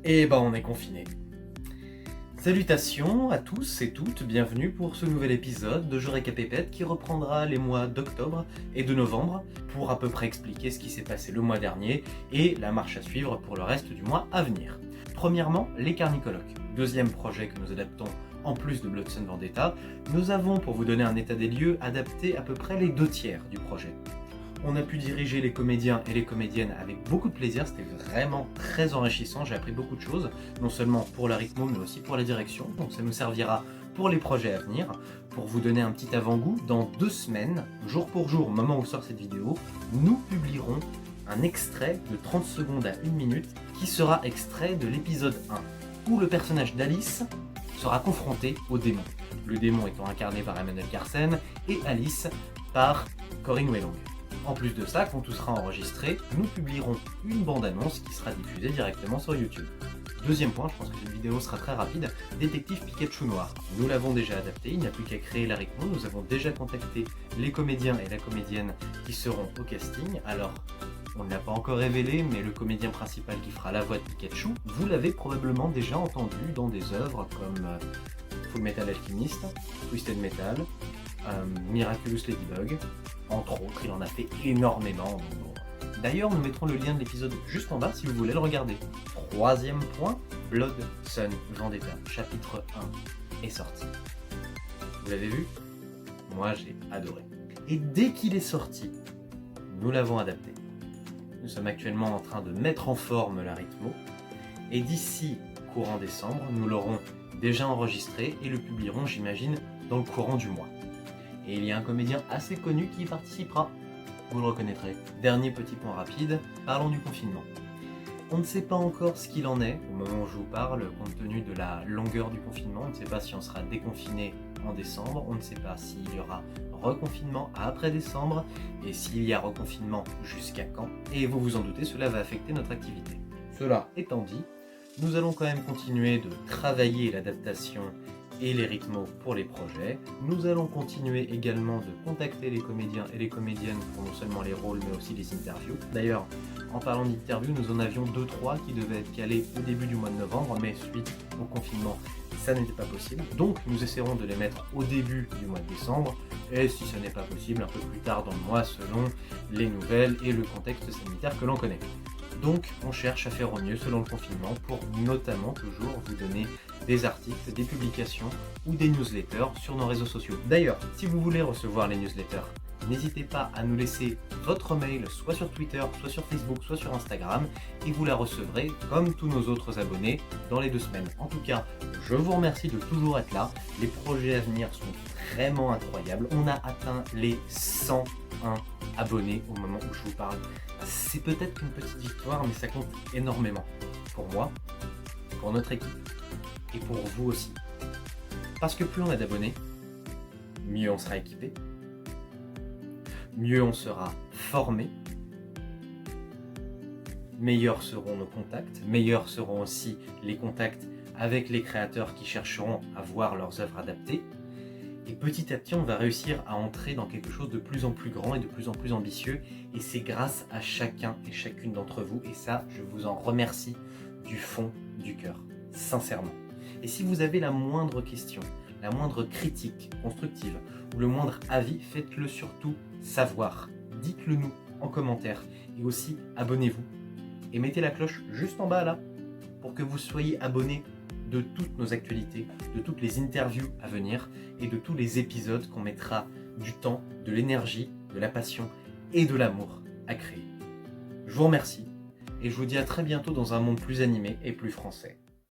Eh ben on est confinés. Salutations à tous et toutes, bienvenue pour ce nouvel épisode de J'aurais qu'à Pépette qui reprendra les mois d'octobre et de novembre pour à peu près expliquer ce qui s'est passé le mois dernier et la marche à suivre pour le reste du mois à venir. Premièrement, les Carnicolocs. Deuxième projet que nous adaptons en plus de Blood Sun Vendetta, nous avons, pour vous donner un état des lieux, adapté à peu près les 2/3 du projet. On a pu diriger les comédiens et les comédiennes avec beaucoup de plaisir, c'était vraiment très enrichissant, j'ai appris beaucoup de choses, non seulement pour la rythmo mais aussi pour la direction, donc ça nous servira pour les projets à venir. Pour vous donner un petit avant-goût, dans 2 semaines, jour pour jour, au moment où sort cette vidéo, nous publierons un extrait de 30 secondes à 1 minute qui sera extrait de l'épisode 1, où le personnage d'Alice sera confronté au démon. Le démon étant incarné par Emmanuel Carsen et Alice par Corinne Wellong. En plus de ça, quand tout sera enregistré, nous publierons une bande-annonce qui sera diffusée directement sur YouTube. Deuxième point, je pense que cette vidéo sera très rapide, Détective Pikachu Noir. Nous l'avons déjà adapté, il n'y a plus qu'à créer la rythmo, nous avons déjà contacté les comédiens et la comédienne qui seront au casting. Alors, on ne l'a pas encore révélé, mais le comédien principal qui fera la voix de Pikachu, vous l'avez probablement déjà entendu dans des œuvres comme Full Metal Alchemist, Twisted Metal, Miraculous Ladybug, entre autres, il en a fait énormément. D'ailleurs, nous mettrons le lien de l'épisode juste en bas si vous voulez le regarder. Troisième point, Blood Sun Vendetta, chapitre 1 est sorti. Vous l'avez vu? Moi j'ai adoré. Et dès qu'il est sorti, nous l'avons adapté. Nous sommes actuellement en train de mettre en forme la rythmo, et d'ici courant décembre, nous l'aurons déjà enregistré et le publierons, j'imagine, dans le courant du mois. Et il y a un comédien assez connu qui y participera. Vous le reconnaîtrez. Dernier petit point rapide, parlons du confinement. On ne sait pas encore ce qu'il en est au moment où je vous parle, compte tenu de la longueur du confinement. On ne sait pas si on sera déconfiné en décembre, on ne sait pas s'il y aura reconfinement après décembre, et s'il y a reconfinement jusqu'à quand. Et vous vous en doutez, cela va affecter notre activité. Cela étant dit, nous allons quand même continuer de travailler l'adaptation et les rythmos pour les projets. Nous allons continuer également de contacter les comédiens et les comédiennes pour non seulement les rôles mais aussi les interviews. D'ailleurs, en parlant d'interviews, nous en avions 2-3 qui devaient être calés au début du mois de novembre, mais suite au confinement, ça n'était pas possible. Donc nous essaierons de les mettre au début du mois de décembre, et si ce n'est pas possible, un peu plus tard dans le mois selon les nouvelles et le contexte sanitaire que l'on connaît. Donc on cherche à faire au mieux selon le confinement pour notamment toujours vous donner des articles, des publications ou des newsletters sur nos réseaux sociaux. D'ailleurs, si vous voulez recevoir les newsletters, n'hésitez pas à nous laisser votre mail soit sur Twitter, soit sur Facebook, soit sur Instagram et vous la recevrez comme tous nos autres abonnés dans les 2 semaines. En tout cas, je vous remercie de toujours être là. Les projets à venir sont vraiment incroyables. On a atteint les 101 abonnés au moment où je vous parle. C'est peut-être une petite victoire, mais ça compte énormément. Pour moi, pour notre équipe et pour vous aussi. Parce que plus on a d'abonnés, mieux on sera équipé, mieux on sera formé, meilleurs seront nos contacts, meilleurs seront aussi les contacts avec les créateurs qui chercheront à voir leurs œuvres adaptées. Et petit à petit, on va réussir à entrer dans quelque chose de plus en plus grand et de plus en plus ambitieux. Et c'est grâce à chacun et chacune d'entre vous. Et ça, je vous en remercie du fond du cœur, sincèrement. Et si vous avez la moindre question, la moindre critique constructive ou le moindre avis, faites-le surtout savoir. Dites-le nous en commentaire. Et aussi, abonnez-vous. Et mettez la cloche juste en bas là, pour que vous soyez abonnés de toutes nos actualités, de toutes les interviews à venir et de tous les épisodes qu'on mettra du temps, de l'énergie, de la passion et de l'amour à créer. Je vous remercie et je vous dis à très bientôt dans un monde plus animé et plus français.